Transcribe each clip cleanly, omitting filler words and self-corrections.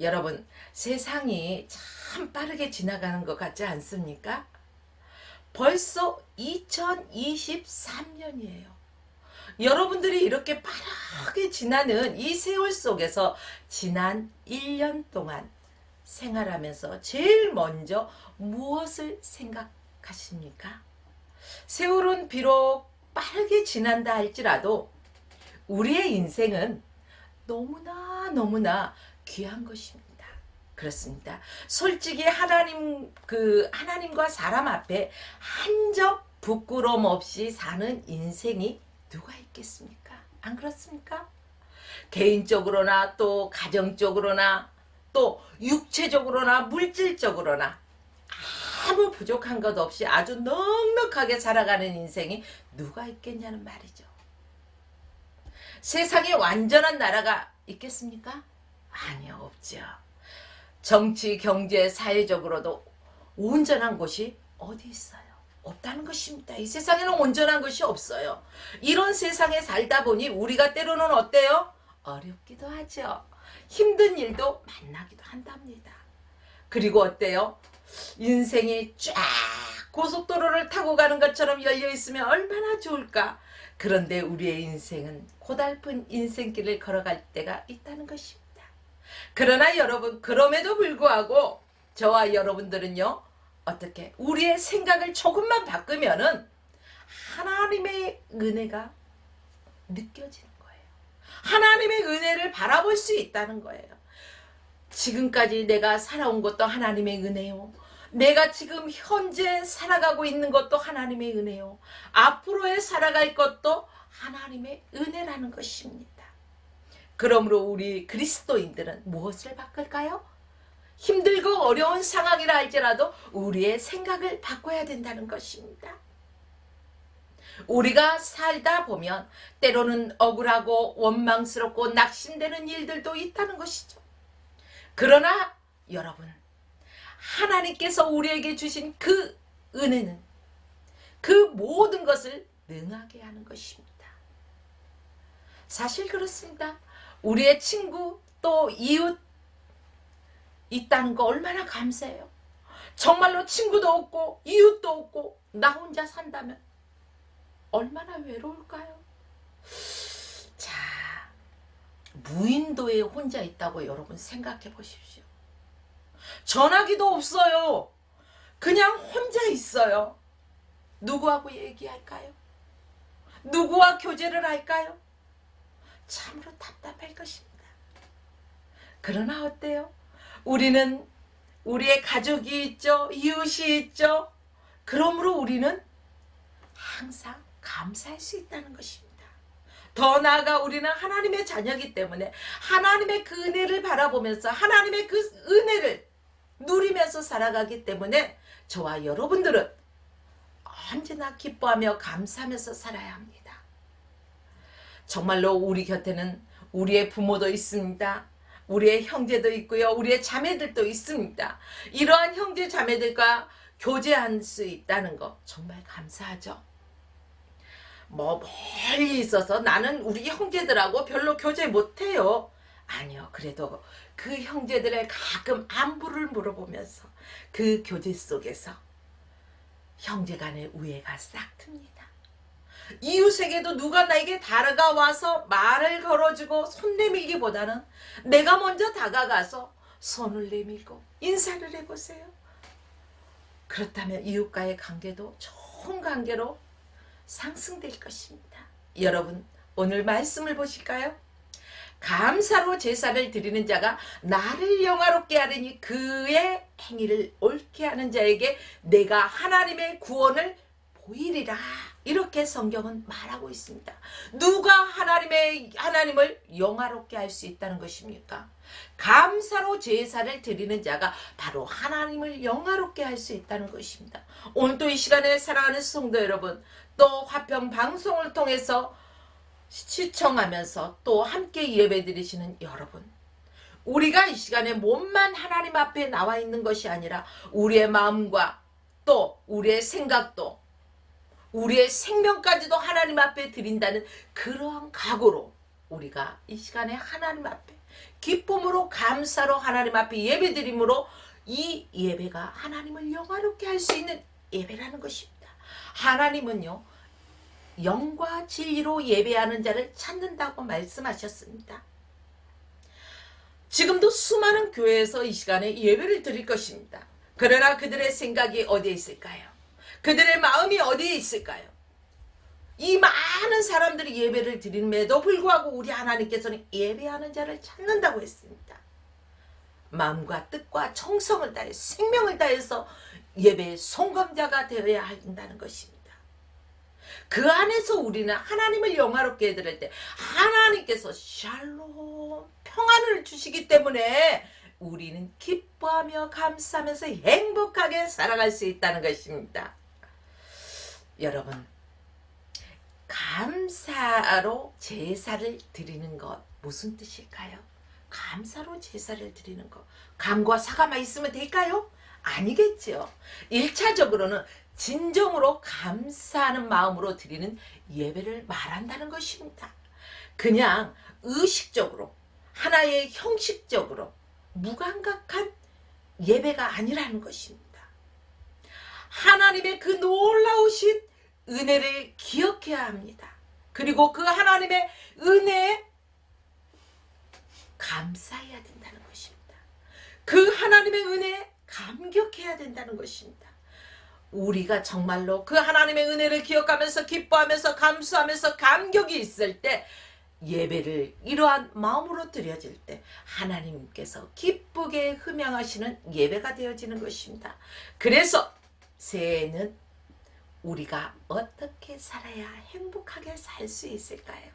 여러분, 세상이 참 빠르게 지나가는 것 같지 않습니까? 벌써 2023년이에요. 여러분들이 이렇게 빠르게 지나는 이 세월 속에서 지난 1년 동안 생활하면서 제일 먼저 무엇을 생각하십니까? 세월은 비록 빠르게 지난다 할지라도 우리의 인생은 너무나 귀한 것입니다. 그렇습니다. 솔직히 하나님과 사람 앞에 한 점 부끄러움 없이 사는 인생이 누가 있겠습니까? 안 그렇습니까? 개인적으로나 또 가정적으로나 또 육체적으로나 물질적으로나 아무 부족한 것 없이 아주 넉넉하게 살아가는 인생이 누가 있겠냐는 말이죠. 세상에 완전한 나라가 있겠습니까? 아니요, 없죠. 정치, 경제, 사회적으로도 온전한 곳이 어디 있어요? 없다는 것입니다. 이 세상에는 온전한 것이 없어요. 이런 세상에 살다 보니 우리가 때로는 어때요? 어렵기도 하죠. 힘든 일도 만나기도 한답니다. 그리고 어때요? 인생이 쫙 고속도로를 타고 가는 것처럼 열려 있으면 얼마나 좋을까? 그런데 우리의 인생은 고달픈 인생길을 걸어갈 때가 있다는 것입니다. 그러나 여러분, 그럼에도 불구하고 저와 여러분들은요, 어떻게 우리의 생각을 조금만 바꾸면은 하나님의 은혜가 느껴지는 거예요. 하나님의 은혜를 바라볼 수 있다는 거예요. 지금까지 내가 살아온 것도 하나님의 은혜요. 내가 지금 현재 살아가고 있는 것도 하나님의 은혜요. 앞으로의 살아갈 것도 하나님의 은혜라는 것입니다. 그러므로 우리 그리스도인들은 무엇을 바꿀까요? 힘들고 어려운 상황이라 할지라도 우리의 생각을 바꿔야 된다는 것입니다. 우리가 살다 보면 때로는 억울하고 원망스럽고 낙심되는 일들도 있다는 것이죠. 그러나 여러분, 하나님께서 우리에게 주신 그 은혜는 그 모든 것을 능하게 하는 것입니다. 사실 그렇습니다. 우리의 친구 또 이웃 있다는 거 얼마나 감사해요. 정말로 친구도 없고 이웃도 없고 나 혼자 산다면 얼마나 외로울까요? 자, 무인도에 혼자 있다고 여러분 생각해 보십시오. 전화기도 없어요. 그냥 혼자 있어요. 누구하고 얘기할까요? 누구와 교제를 할까요? 참으로 답답할 것입니다. 그러나 어때요? 우리는 우리의 가족이 있죠. 이웃이 있죠. 그러므로 우리는 항상 감사할 수 있다는 것입니다. 더 나아가 우리는 하나님의 자녀이기 때문에 하나님의 그 은혜를 바라보면서 하나님의 그 은혜를 누리면서 살아가기 때문에 저와 여러분들은 언제나 기뻐하며 감사하면서 살아야 합니다. 정말로 우리 곁에는 우리의 부모도 있습니다. 우리의 형제도 있고요. 우리의 자매들도 있습니다. 이러한 형제 자매들과 교제할 수 있다는 거 정말 감사하죠. 멀리 있어서 나는 우리 형제들하고 별로 교제 못해요. 아니요. 그래도 그 형제들의 가끔 안부를 물어보면서 그 교제 속에서 형제간의 우애가 싹 틉니다. 이웃에게도 누가 나에게 다가와서 말을 걸어주고 손 내밀기보다는 내가 먼저 다가가서 손을 내밀고 인사를 해보세요. 그렇다면 이웃과의 관계도 좋은 관계로 상승될 것입니다. 여러분, 오늘 말씀을 보실까요? 감사로 제사를 드리는 자가 나를 영화롭게 하려니 그의 행위를 옳게 하는 자에게 내가 하나님의 구원을 보이리라. 이렇게 성경은 말하고 있습니다. 누가 하나님을 영화롭게 할 수 있다는 것입니까? 감사로 제사를 드리는 자가 바로 하나님을 영화롭게 할 수 있다는 것입니다. 오늘도 이 시간에 사랑하는 성도 여러분, 또 화평 방송을 통해서 시청하면서 또 함께 예배 드리시는 여러분, 우리가 이 시간에 몸만 하나님 앞에 나와 있는 것이 아니라 우리의 마음과 또 우리의 생각도 우리의 생명까지도 하나님 앞에 드린다는 그러한 각오로 우리가 이 시간에 하나님 앞에 기쁨으로 감사로 하나님 앞에 예배드림으로 이 예배가 하나님을 영화롭게 할 수 있는 예배라는 것입니다. 하나님은요, 영과 진리로 예배하는 자를 찾는다고 말씀하셨습니다. 지금도 수많은 교회에서 이 시간에 예배를 드릴 것입니다. 그러나 그들의 생각이 어디에 있을까요? 그들의 마음이 어디에 있을까요? 이 많은 사람들이 예배를 드림에도 불구하고 우리 하나님께서는 예배하는 자를 찾는다고 했습니다. 마음과 뜻과 정성을 다해 생명을 다해서 예배의 송감자가 되어야 한다는 것입니다. 그 안에서 우리는 하나님을 영화롭게 해드릴 때 하나님께서 샬롬 평안을 주시기 때문에 우리는 기뻐하며 감사하면서 행복하게 살아갈 수 있다는 것입니다. 여러분, 감사로 제사를 드리는 것 무슨 뜻일까요? 감사로 제사를 드리는 것, 감과 사과만 있으면 될까요? 아니겠죠. 1차적으로는 진정으로 감사하는 마음으로 드리는 예배를 말한다는 것입니다. 그냥 의식적으로 하나의 형식적으로 무감각한 예배가 아니라는 것입니다. 하나님의 그 놀라우신 은혜를 기억해야 합니다. 그리고 그 하나님의 은혜에 감사해야 된다는 것입니다. 그 하나님의 은혜에 감격해야 된다는 것입니다. 우리가 정말로 그 하나님의 은혜를 기억하면서 기뻐하면서 감수하면서 감격이 있을 때 예배를 이러한 마음으로 드려질 때 하나님께서 기쁘게 흠양하시는 예배가 되어지는 것입니다. 그래서 새해에는 우리가 어떻게 살아야 행복하게 살 수 있을까요?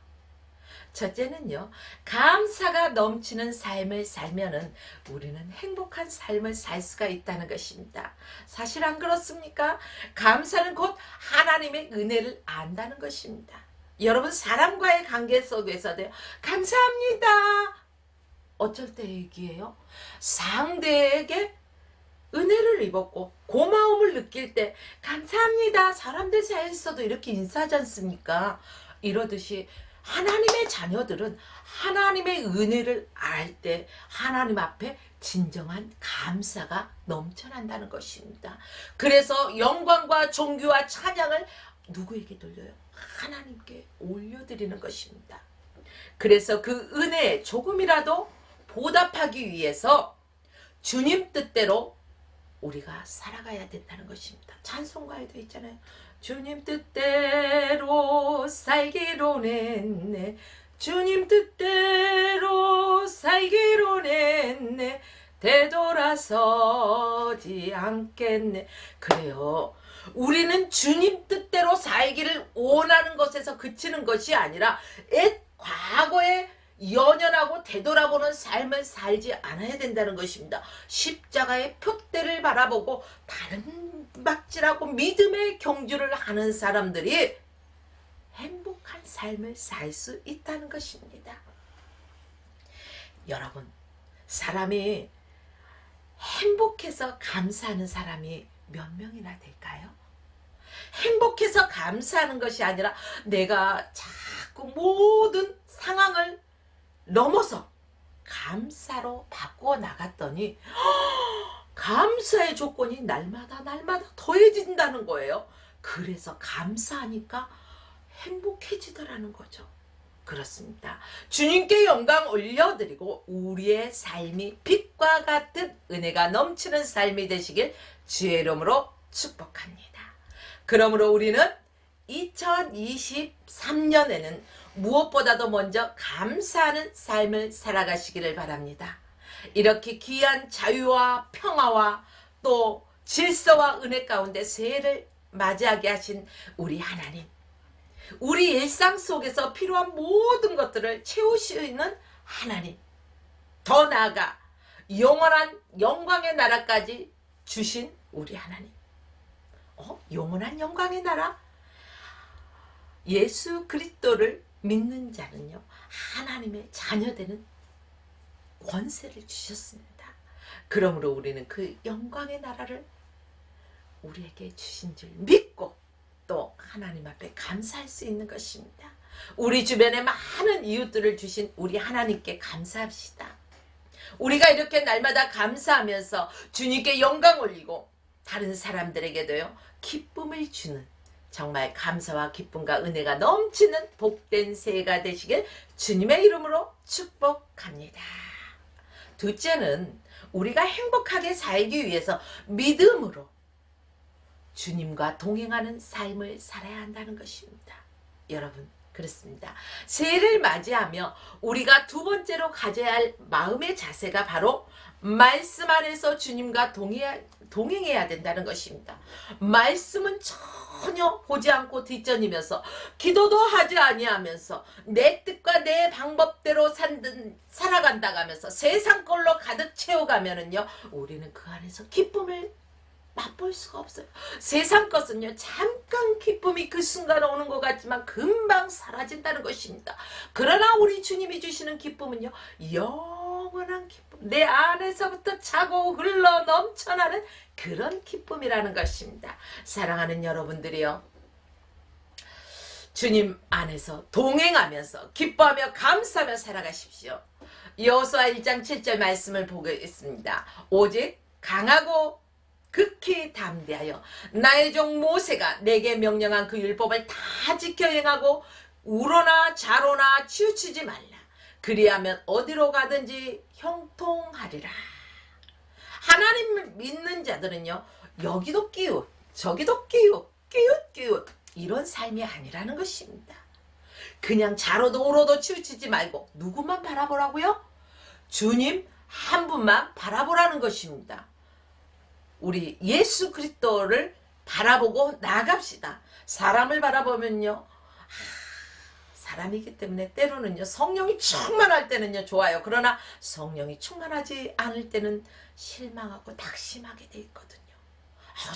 첫째는요, 감사가 넘치는 삶을 살면은 우리는 행복한 삶을 살 수가 있다는 것입니다. 사실 안 그렇습니까? 감사는 곧 하나님의 은혜를 안다는 것입니다. 여러분, 사람과의 관계 속에서도요, 감사합니다. 어쩔 때 얘기해요? 상대에게 은혜를 입었고 고마움을 느낄 때 감사합니다. 사람들 사이에서도 이렇게 인사하지 않습니까? 이러듯이 하나님의 자녀들은 하나님의 은혜를 알 때 하나님 앞에 진정한 감사가 넘쳐난다는 것입니다. 그래서 영광과 존귀와 찬양을 누구에게 돌려요? 하나님께 올려드리는 것입니다. 그래서 그 은혜에 조금이라도 보답하기 위해서 주님 뜻대로 우리가 살아가야 된다는 것입니다. 찬송가에도 있잖아요. 주님 뜻대로 살기로 냈네. 주님 뜻대로 살기로 냈네. 되돌아서지 않겠네. 그래요. 우리는 주님 뜻대로 살기를 원하는 것에서 그치는 것이 아니라 과거에 연연하고 되돌아보는 삶을 살지 않아야 된다는 것입니다. 십자가의 표대를 바라보고 다른 막질하고 믿음의 경주를 하는 사람들이 행복한 삶을 살 수 있다는 것입니다. 여러분, 사람이 행복해서 감사하는 사람이 몇 명이나 될까요? 행복해서 감사하는 것이 아니라 내가 자꾸 모든 상황을 넘어서 감사로 바꾸어 나갔더니 감사의 조건이 날마다 더해진다는 거예요. 그래서 감사하니까 행복해지더라는 거죠. 그렇습니다. 주님께 영광 올려드리고 우리의 삶이 빛과 같은 은혜가 넘치는 삶이 되시길 주의 이름으로 축복합니다. 그러므로 우리는 2023년에는 무엇보다도 먼저 감사하는 삶을 살아가시기를 바랍니다. 이렇게 귀한 자유와 평화와 또 질서와 은혜 가운데 새해를 맞이하게 하신 우리 하나님, 우리 일상 속에서 필요한 모든 것들을 채우시는 하나님, 더 나아가 영원한 영광의 나라까지 주신 우리 하나님. 영원한 영광의 나라? 예수 그리스도를 믿는 자는요, 하나님의 자녀되는 권세를 주셨습니다. 그러므로 우리는 그 영광의 나라를 우리에게 주신 줄 믿고 또 하나님 앞에 감사할 수 있는 것입니다. 우리 주변에 많은 이웃들을 주신 우리 하나님께 감사합시다. 우리가 이렇게 날마다 감사하면서 주님께 영광 올리고 다른 사람들에게도요 기쁨을 주는 정말 감사와 기쁨과 은혜가 넘치는 복된 새해가 되시길 주님의 이름으로 축복합니다. 둘째는 우리가 행복하게 살기 위해서 믿음으로 주님과 동행하는 삶을 살아야 한다는 것입니다. 여러분 그렇습니다. 새해를 맞이하며 우리가 두 번째로 가져야 할 마음의 자세가 바로 말씀 안에서 주님과 동행해야 된다는 것입니다. 말씀은 전혀 보지 않고 뒷전이면서 기도도 하지 아니하면서 내 뜻과 내 방법대로 살아간다고 하면서 세상 걸로 가득 채워가면은요 우리는 그 안에서 기쁨을 맛볼 수가 없어요. 세상 것은요 잠깐 기쁨이 그 순간 오는 것 같지만 금방 사라진다는 것입니다. 그러나 우리 주님이 주시는 기쁨은요 영원한 기쁨, 내 안에서부터 차고 흘러 넘쳐나는 그런 기쁨이라는 것입니다. 사랑하는 여러분들이요 주님 안에서 동행하면서 기뻐하며 감사하며 살아가십시오. 여호수아 1장 7절 말씀을 보겠습니다. 오직 강하고 극히 담대하여 나의 종 모세가 내게 명령한 그 율법을 다 지켜 행하고 우로나 좌로나 치우치지 말라. 그리하면 어디로 가든지 형통하리라. 하나님을 믿는 자들은요 여기도 끼웃 저기도 끼웃 끼웃 이런 삶이 아니라는 것입니다. 그냥 좌로도 우로도 치우치지 말고 누구만 바라보라고요? 주님 한 분만 바라보라는 것입니다. 우리 예수 그리스도를 바라보고 나갑시다. 사람을 바라보면요 사람이기 때문에 때로는요 성령이 충만할 때는요 좋아요. 그러나 성령이 충만하지 않을 때는 실망하고 낙심하게 돼 있거든요.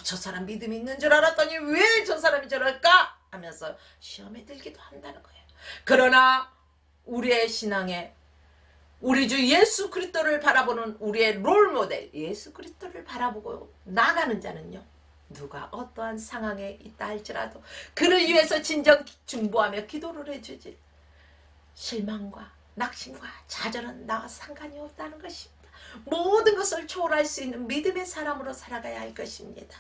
저 사람 믿음이 있는 줄 알았더니 왜 저 사람이 저럴까 하면서 시험에 들기도 한다는 거예요. 그러나 우리의 신앙에 우리 주 예수 그리스도를 바라보는 우리의 롤모델 예수 그리스도를 바라보고 나가는 자는요 누가 어떠한 상황에 있다 할지라도 그를 위해서 진정 중보하며 기도를 해주지 실망과 낙심과 좌절은 나와 상관이 없다는 것입니다. 모든 것을 초월할 수 있는 믿음의 사람으로 살아가야 할 것입니다.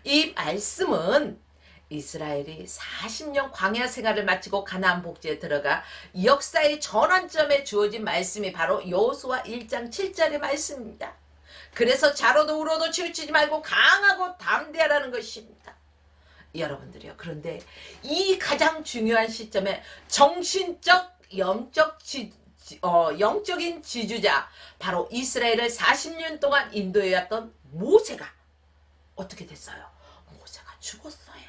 이 말씀은 이스라엘이 40년 광야 생활을 마치고 가나안 복지에 들어가 역사의 전환점에 주어진 말씀이 바로 여호수아 1장 7절의 말씀입니다. 그래서 좌로도 우로도 치우치지 말고 강하고 담대하라는 것입니다. 여러분들이요. 그런데 이 가장 중요한 시점에 정신적 영적인 지주자 바로 이스라엘을 40년 동안 인도해왔던 모세가 어떻게 됐어요? 모세가 죽었어요.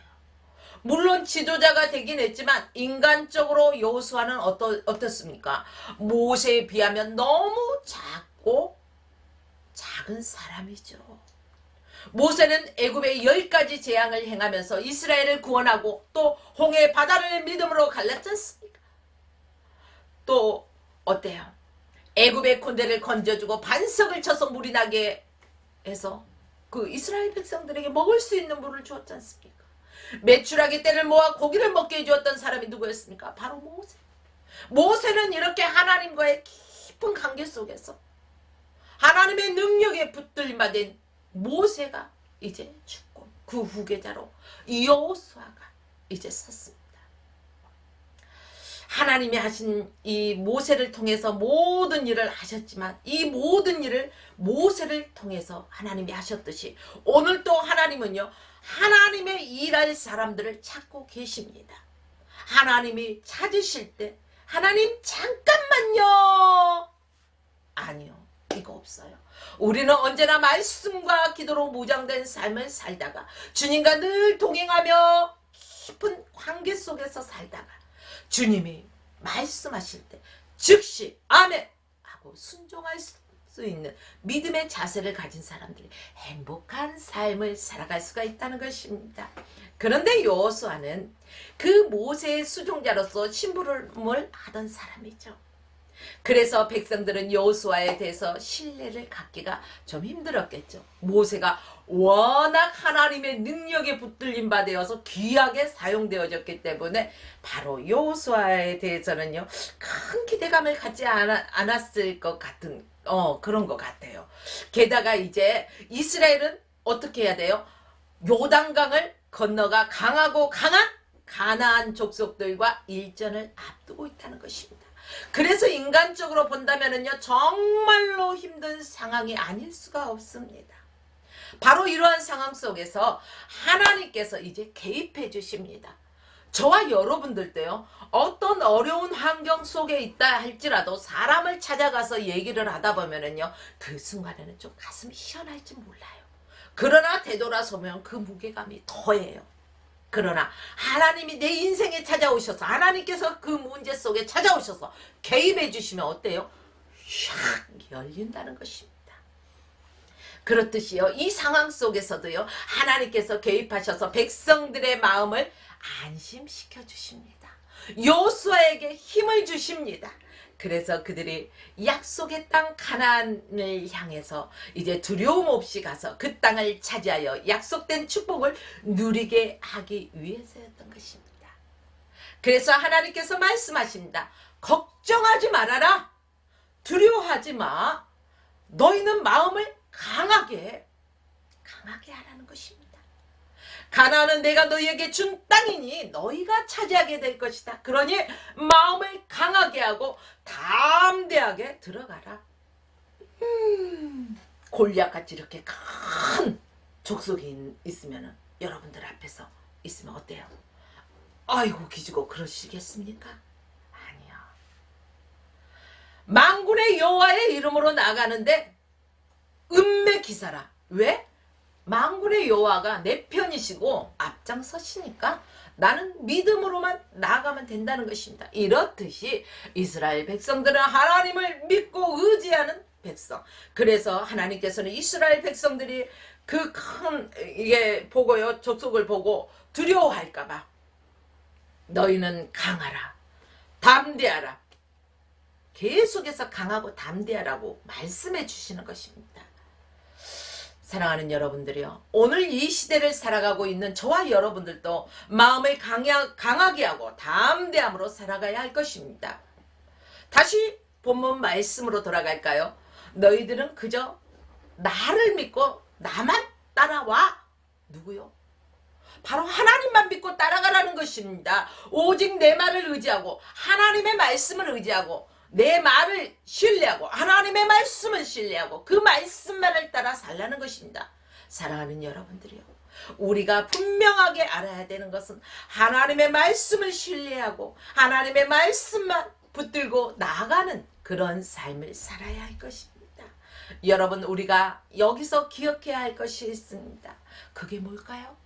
물론 지도자가 되긴 했지만 인간적으로 여호수아는 어떻습니까? 모세에 비하면 너무 작고 작은 사람이죠. 모세는 애굽의 10가지 재앙을 행하면서 이스라엘을 구원하고 또 홍해 바다를 믿음으로 갈랐지 않습니까? 또 어때요? 애굽의 곤대를 건져주고 반석을 쳐서 물이 나게 해서 그 이스라엘 백성들에게 먹을 수 있는 물을 주었지 않습니까? 메추라기 떼를 모아 고기를 먹게 해주었던 사람이 누구였습니까? 바로 모세. 모세는 이렇게 하나님과의 깊은 관계 속에서 하나님의 능력에 붙들림받은 모세가 이제 죽고 그 후계자로 여호수아가 이제 섰습니다. 하나님이 하신 이 모세를 통해서 모든 일을 하셨지만 이 모든 일을 모세를 통해서 하나님이 하셨듯이 오늘 또 하나님은요 하나님의 일할 사람들을 찾고 계십니다. 하나님이 찾으실 때 하나님 잠깐만요. 아니요. 이거 없어요. 우리는 언제나 말씀과 기도로 무장된 삶을 살다가 주님과 늘 동행하며 깊은 관계 속에서 살다가 주님이 말씀하실 때 즉시 아멘 하고 순종할 수 있는 믿음의 자세를 가진 사람들이 행복한 삶을 살아갈 수가 있다는 것입니다. 그런데 여호수아는 그 모세의 수종자로서 심부름을 하던 사람이죠. 그래서 백성들은 여호수아에 대해서 신뢰를 갖기가 좀 힘들었겠죠. 모세가 워낙 하나님의 능력에 붙들린 바 되어서 귀하게 사용되어졌기 때문에 바로 여호수아에 대해서는요 큰 기대감을 갖지 않았을 것 같은 그런 것 같아요. 게다가 이제 이스라엘은 어떻게 해야 돼요? 요단강을 건너가 강하고 강한 가나안 족속들과 일전을 앞두고 있다는 것입니다. 그래서 인간적으로 본다면은요 정말로 힘든 상황이 아닐 수가 없습니다. 바로 이러한 상황 속에서 하나님께서 이제 개입해 주십니다. 저와 여러분들도요 어떤 어려운 환경 속에 있다 할지라도 사람을 찾아가서 얘기를 하다 보면은요 그 순간에는 좀 가슴이 시원할지 몰라요. 그러나 되돌아서면 그 무게감이 더해요. 그러나 하나님이 내 인생에 찾아오셔서 하나님께서 그 문제 속에 찾아오셔서 개입해 주시면 어때요? 샥 열린다는 것입니다. 그렇듯이요 이 상황 속에서도요 하나님께서 개입하셔서 백성들의 마음을 안심시켜 주십니다. 여호수아에게 힘을 주십니다. 그래서 그들이 약속의 땅 가나안을 향해서 이제 두려움 없이 가서 그 땅을 차지하여 약속된 축복을 누리게 하기 위해서였던 것입니다. 그래서 하나님께서 말씀하십니다. 걱정하지 말아라. 두려워하지 마. 너희는 마음을 강하게 하라는 것입니다. 가나안은 내가 너희에게 준 땅이니 너희가 차지하게 될 것이다. 그러니 마음을 강하게 하고 담대하게 들어가라. 골리앗같이 이렇게 큰 족속이 있으면 여러분들 앞에서 있으면 어때요? 아이고 기지고 그러시겠습니까? 아니요. 만군의 여호와의 이름으로 나가는데 은매기사라. 왜? 만군의 여호와가 내 편이시고 앞장서시니까 나는 믿음으로만 나아가면 된다는 것입니다. 이렇듯이 이스라엘 백성들은 하나님을 믿고 의지하는 백성. 그래서 하나님께서는 이스라엘 백성들이 그 큰 이게 보고요 족속을 보고 두려워할까봐 너희는 강하라, 담대하라. 계속해서 강하고 담대하라고 말씀해 주시는 것입니다. 사랑하는 여러분들이요. 오늘 이 시대를 살아가고 있는 저와 여러분들도 마음을 강하게 하고 담대함으로 살아가야 할 것입니다. 다시 본문 말씀으로 돌아갈까요? 너희들은 그저 나를 믿고 나만 따라와. 누구요? 바로 하나님만 믿고 따라가라는 것입니다. 오직 내 말을 의지하고 하나님의 말씀을 의지하고 내 말을 신뢰하고 하나님의 말씀을 신뢰하고 그 말씀만을 따라 살라는 것입니다. 사랑하는 여러분들이요. 우리가 분명하게 알아야 되는 것은 하나님의 말씀을 신뢰하고 하나님의 말씀만 붙들고 나아가는 그런 삶을 살아야 할 것입니다. 여러분 우리가 여기서 기억해야 할 것이 있습니다. 그게 뭘까요?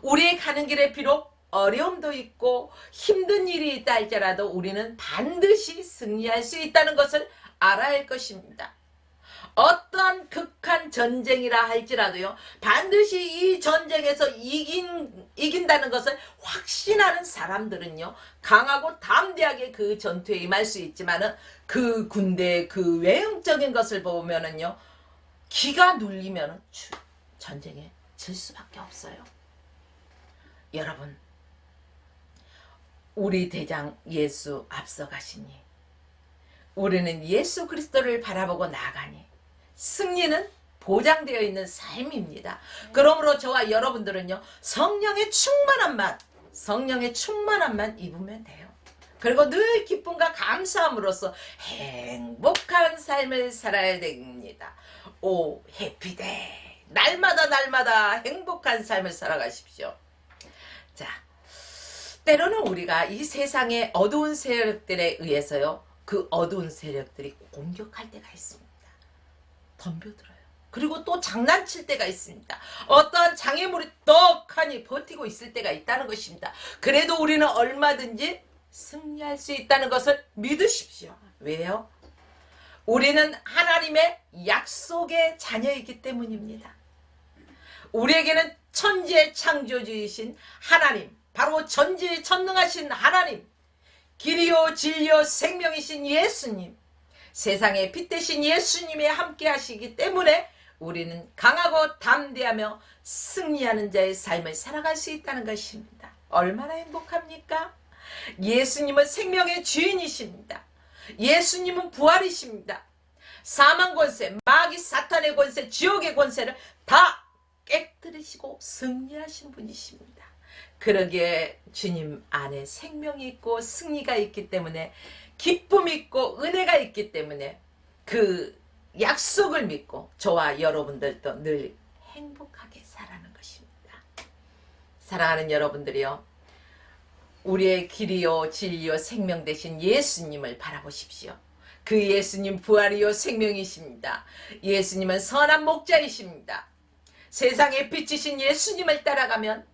우리의 가는 길에 비록 어려움도 있고 힘든 일이 있다 할지라도 우리는 반드시 승리할 수 있다는 것을 알아야 할 것입니다. 어떠한 극한 전쟁이라 할지라도요 반드시 이 전쟁에서 이긴다는 것을 확신하는 사람들은요 강하고 담대하게 그 전투에 임할 수 있지만은 그 군대의 그 외형적인 것을 보면은요 기가 눌리면은 전쟁에 질 수밖에 없어요. 여러분 우리 대장 예수 앞서가시니 우리는 예수 그리스도를 바라보고 나가니 승리는 보장되어 있는 삶입니다. 그러므로 저와 여러분들은요 성령의 충만함만 입으면 돼요. 그리고 늘 기쁨과 감사함으로써 행복한 삶을 살아야 됩니다. 오 해피데이. 날마다 행복한 삶을 살아가십시오. 자, 때로는 우리가 이 세상의 어두운 세력들에 의해서요 그 어두운 세력들이 공격할 때가 있습니다. 덤벼들어요. 그리고 또 장난칠 때가 있습니다. 어떠한 장애물이 떡하니 버티고 있을 때가 있다는 것입니다. 그래도 우리는 얼마든지 승리할 수 있다는 것을 믿으십시오. 왜요? 우리는 하나님의 약속의 자녀이기 때문입니다. 우리에게는 천지의 창조주이신 하나님, 바로 전지전능하신 하나님, 길이요 진리요 생명이신 예수님, 세상의 빛 대신 예수님이 함께 하시기 때문에 우리는 강하고 담대하며 승리하는 자의 삶을 살아갈 수 있다는 것입니다. 얼마나 행복합니까? 예수님은 생명의 주인이십니다. 예수님은 부활이십니다. 사망 권세, 마귀 사탄의 권세, 지옥의 권세를 다 깨뜨리시고 승리하신 분이십니다. 그러기에 주님 안에 생명이 있고 승리가 있기 때문에, 기쁨이 있고 은혜가 있기 때문에 그 약속을 믿고 저와 여러분들도 늘 행복하게 살아가는 것입니다. 사랑하는 여러분들이요, 우리의 길이요 진리요 생명 되신 예수님을 바라보십시오. 그 예수님 부활이요 생명이십니다. 예수님은 선한 목자이십니다. 세상의 빛이신 예수님을 따라가면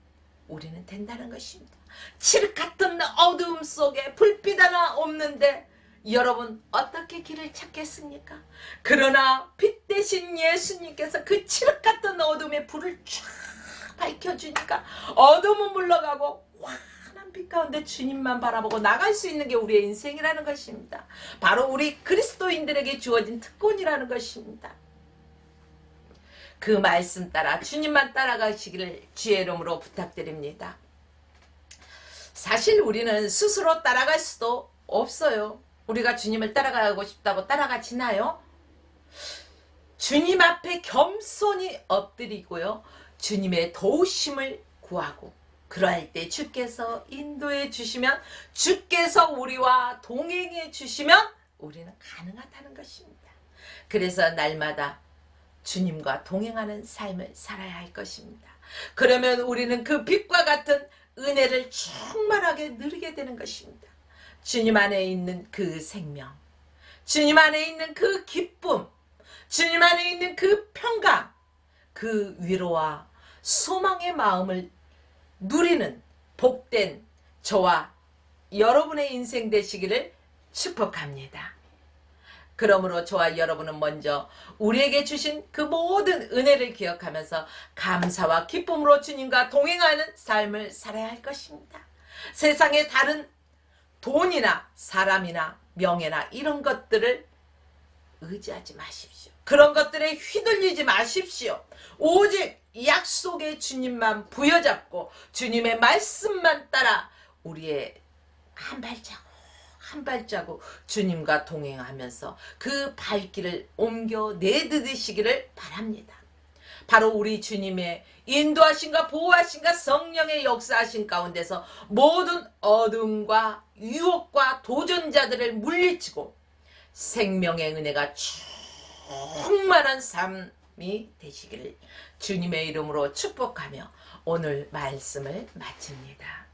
우리는 된다는 것입니다. 칠흑 같은 어두움 속에 불빛 하나 없는데 여러분 어떻게 길을 찾겠습니까? 그러나 빛 대신 예수님께서 그 칠흑 같은 어둠의 불을 쫙 밝혀주니까 어둠은 물러가고 환한 빛 가운데 주님만 바라보고 나갈 수 있는 게 우리의 인생이라는 것입니다. 바로 우리 그리스도인들에게 주어진 특권이라는 것입니다. 그 말씀 따라 주님만 따라가시기를 주의 이름으로 부탁드립니다. 사실 우리는 스스로 따라갈 수도 없어요. 우리가 주님을 따라가고 싶다고 따라가지나요? 주님 앞에 겸손히 엎드리고요, 주님의 도우심을 구하고, 그러할 때 주께서 인도해 주시면, 주께서 우리와 동행해 주시면 우리는 가능하다는 것입니다. 그래서 날마다 주님과 동행하는 삶을 살아야 할 것입니다. 그러면 우리는 그 빛과 같은 은혜를 충만하게 누리게 되는 것입니다. 주님 안에 있는 그 생명, 주님 안에 있는 그 기쁨, 주님 안에 있는 그 평강, 그 위로와 소망의 마음을 누리는 복된 저와 여러분의 인생 되시기를 축복합니다. 그러므로 저와 여러분은 먼저 우리에게 주신 그 모든 은혜를 기억하면서 감사와 기쁨으로 주님과 동행하는 삶을 살아야 할 것입니다. 세상의 다른 돈이나 사람이나 명예나 이런 것들을 의지하지 마십시오. 그런 것들에 휘둘리지 마십시오. 오직 약속의 주님만 부여잡고 주님의 말씀만 따라 우리의 한 발자국 한 발자국 주님과 동행하면서 그 발길을 옮겨 내딛으시기를 바랍니다. 바로 우리 주님의 인도하심과 보호하심과 성령의 역사하심 가운데서 모든 어둠과 유혹과 도전자들을 물리치고 생명의 은혜가 충만한 삶이 되시기를 주님의 이름으로 축복하며 오늘 말씀을 마칩니다.